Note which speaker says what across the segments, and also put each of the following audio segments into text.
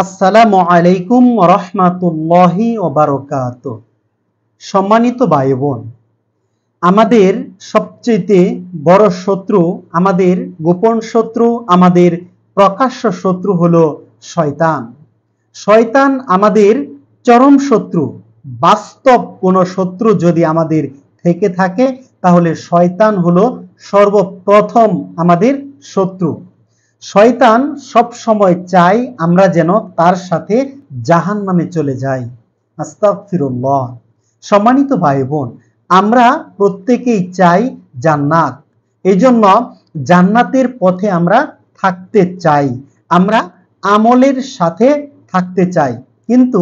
Speaker 1: আসসালামু আলাইকুম রহমাতুল্লাহি ওয়া বারাকাতুহু। সম্মানিত ভাই বোন, আমাদের সবচেয়ে বড় শত্রু, আমাদের গোপন শত্রু, আমাদের প্রকাশ্য শত্রু হলো শয়তান। শয়তান আমাদের চরম শত্রু। বাস্তব কোনো শত্রু যদি আমাদের থেকে থাকে তাহলে শয়তান হলো সর্বপ্রথম আমাদের শত্রু। শয়তান সব সময় চায় আমরা যেন তার সাথে জাহান্নামে চলে যাই। আস্তাগফিরুল্লাহ। সম্মানিত ভাই বোন, আমরা প্রত্যেকেই চাই জান্নাত। এজন্য জান্নাতের পথে আমরা থাকতে চাই, আমরা আমলের সাথে থাকতে চাই। কিন্তু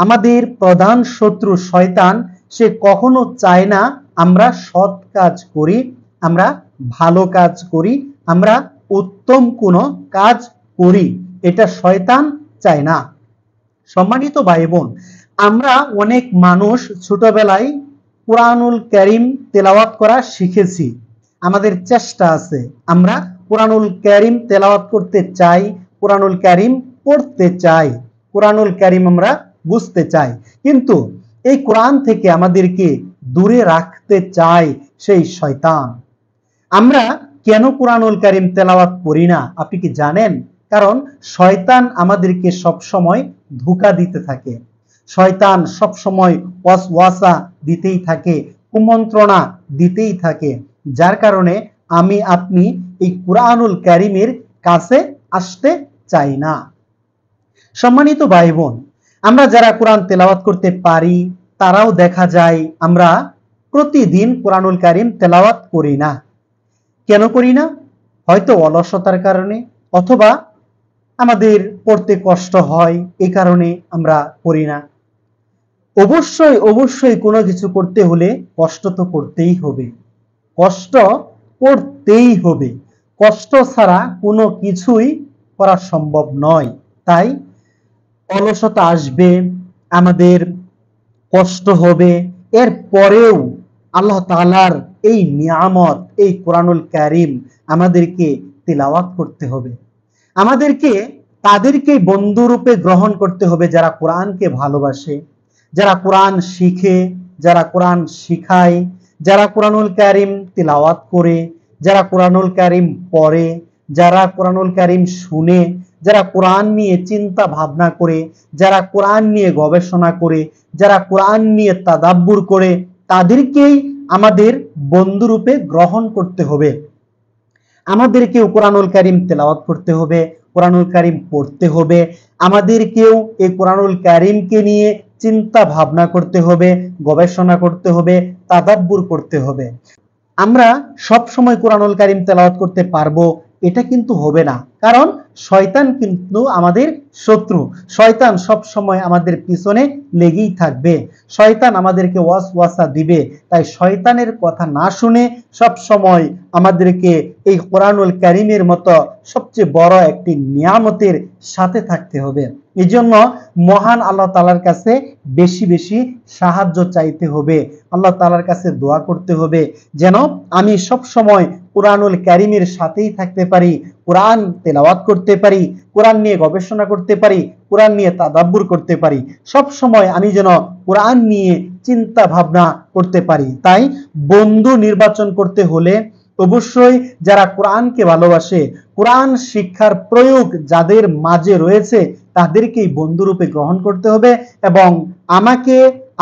Speaker 1: আমাদের প্রধান শত্রু শয়তান, সে কখনো চায় না আমরা সৎ কাজ করি, আমরা ভালো কাজ করি, আমরা উত্তম কোনো কাজ করি। এটা শয়তান চায় না। সম্মানিত ভাই বোন, আমরা অনেক মানুষ ছোটবেলায় কুরআনুল কারীম তেলাওয়াত করা শিখেছি। আমাদের চেষ্টা আছে, আমরা কুরআনুল কারীম তেলাওয়াত করতে চাই, কুরআনুল কারীম পড়তে চাই, কুরআনুল কারীম আমরা বুঝতে চাই। কিন্তু এই কোরআন থেকে আমাদেরকে দূরে রাখতে চায় সেই শয়তান। আমরা কেন কুরআনুল কারীম তেলাওয়াত করি না আপনি কি জানেন? কারণ শয়তান আমাদেরকে সব সময় ধোঁকা দিতে থাকে। শয়তান সব সময় ওয়াসওয়াসা দিতেই থাকে, কুমন্ত্রণা দিতেই থাকে, যার কারণে আমি আপনি এই কুরআনুল কারীমের কাছে আসতে চাই না। সম্মানিত ভাই বোন, আমরা যারা কোরআন তেলাওয়াত করতে পারি তারাও দেখা যায় আমরা প্রতিদিন কুরআনুল কারীম তেলাওয়াত করি না। কেন করি না? হয়তো অলসতার কারণে, অথবা আমাদের পড়তে কষ্ট হয়, এই কারণে আমরা করি না। অবশ্যই অবশ্যই কোনো কিছু করতে হলে কষ্ট তো করতেই হবে, কষ্ট করতেই হবে। কষ্ট ছাড়া কোনো কিছুই করা সম্ভব নয়। তাই অলসতা আসবে, আমাদের কষ্ট হবে, এর পরেও আল্লাহ তাআলার এই নিয়ামত, এই কোরআনুল কারীম আমাদেরকে তিলাওয়াত করতে হবে। আমাদেরকে তাদেরকে বন্ধুরূপে গ্রহণ করতে হবে যারা কোরআনকে ভালোবাসে, যারা কোরআন শিখে, যারা কোরআন শিখায়, যারা কোরআনুল কারীম তিলাওয়াত করে, যারা কোরআনুল কারীম পড়ে, যারা কোরআনুল কারীম শুনে, যারা কোরআন নিয়ে চিন্তা ভাবনা করে, যারা কোরআন নিয়ে গবেষণা করে, যারা কোরআন নিয়ে তাদাব্বুর করে, তাদেরকেই আমাদের বন্ধুরূপে গ্রহণ করতে হবে। আমাদেরকেও কোরআনুল কারীম তেলাওয়াত করতে হবে, কোরআনুল কারীম পড়তে হবে, আমাদেরকেও এই কোরআনুল কারীমকে নিয়ে চিন্তা ভাবনা করতে হবে, গবেষণা করতে হবে, তাদাব্বুর করতে হবে। আমরা সব সময় কোরআনুল কারীম তেলাওয়াত করতে পারবো এটা কিন্তু হবে না, কারণ শয়তান কিন্তু আমাদের শত্রু। শয়তান সব সময় আমাদের পিছনে লেগেই থাকবে, শয়তান আমাদেরকে ওয়াসওয়াসা দিবে। তাই শয়তানের কথা না শুনে সব সময় আমাদেরকে এই কোরআনুল কারীমের মতো সবচেয়ে বড় একটি নিয়ামতের সাথে থাকতে হবে। এজন্য মহান আল্লাহ তাআলার কাছে বেশি বেশি সাহায্য চাইতে হবে, আল্লাহ তাআলার কাছে দোয়া করতে হবে যেন আমি সব সময় কোরআনুল কারীমের সাথেই থাকতে পারি, কোরআন তেলাওয়াত করতে পারি, কোরআন নিয়ে গবেষণা করতে পারি, কোরআন নিয়ে তাদাব্বুর করতে পারি, সব সময় আমি যেন কোরআন নিয়ে চিন্তা ভাবনা করতে পারি। তাই বন্ধু নির্বাচন করতে হলে অবশ্যই যারা কোরআনকে ভালোবাসে, কোরআন শিক্ষার প্রয়োগ যাদের মাঝে রয়েছে তাদেরকেই বন্ধুরূপে গ্রহণ করতে হবে, এবং আমাকে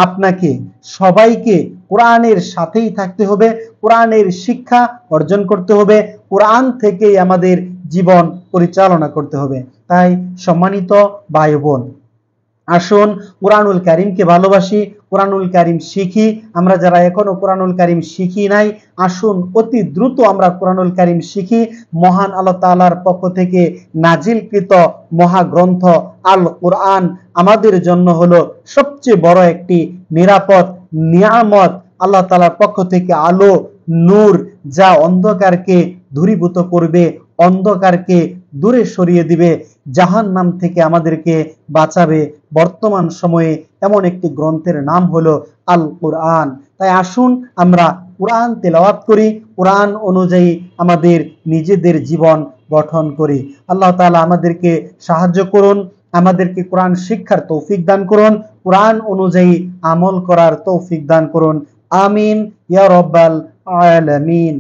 Speaker 1: আপনাকে সবাইকে কোরআনের সাথেই থাকতে হবে, কোরআনের শিক্ষা অর্জন করতে হবে, কোরআন থেকেই আমাদের জীবন পরিচালনা করতে হবে। তাই সম্মানিত ভাই বোন, আসুন কোরআনুল কারীমকে ভালোবাসি, কোরআনুল কারীম শিখি। আমরা যারা এখনো কোরআনুল কারীম শিখি নাই, আসুন অতি দ্রুত আমরা কোরআনুল কারীম শিখি। মহান আল্লাহ তাআলার পক্ষ থেকে নাজিলকৃত মহাগ্রন্থ আল কোরআন আমাদের জন্য হলো সবচেয়ে বড় একটি নিরাপদ নিয়ামত, আল্লাহ তাআলার পক্ষ থেকে আলো, নূর, যা অন্ধকারকে দূরীভূত করবে, অন্ধকারকে দূরে সরিয়ে দিবে, জাহান্নাম থেকে আমাদেরকে বাঁচাবে। বর্তমান সময়ে এমন একটি গ্রন্থের নাম হলো আল কোরআন। তাই আসুন আমরা কোরআন তেলাওয়াত করি, কোরআন অনুযায়ী আমাদের নিজেদের জীবন গঠন করি। আল্লাহ তাআলা আমাদেরকে সাহায্য করুন, আমাদেরকে কোরআন শিক্ষার তৌফিক দান করুন, কোরআন অনুযায়ী আমল করার তৌফিক দান করুন। আমিন ইয়া রাব্বাল আলামিন।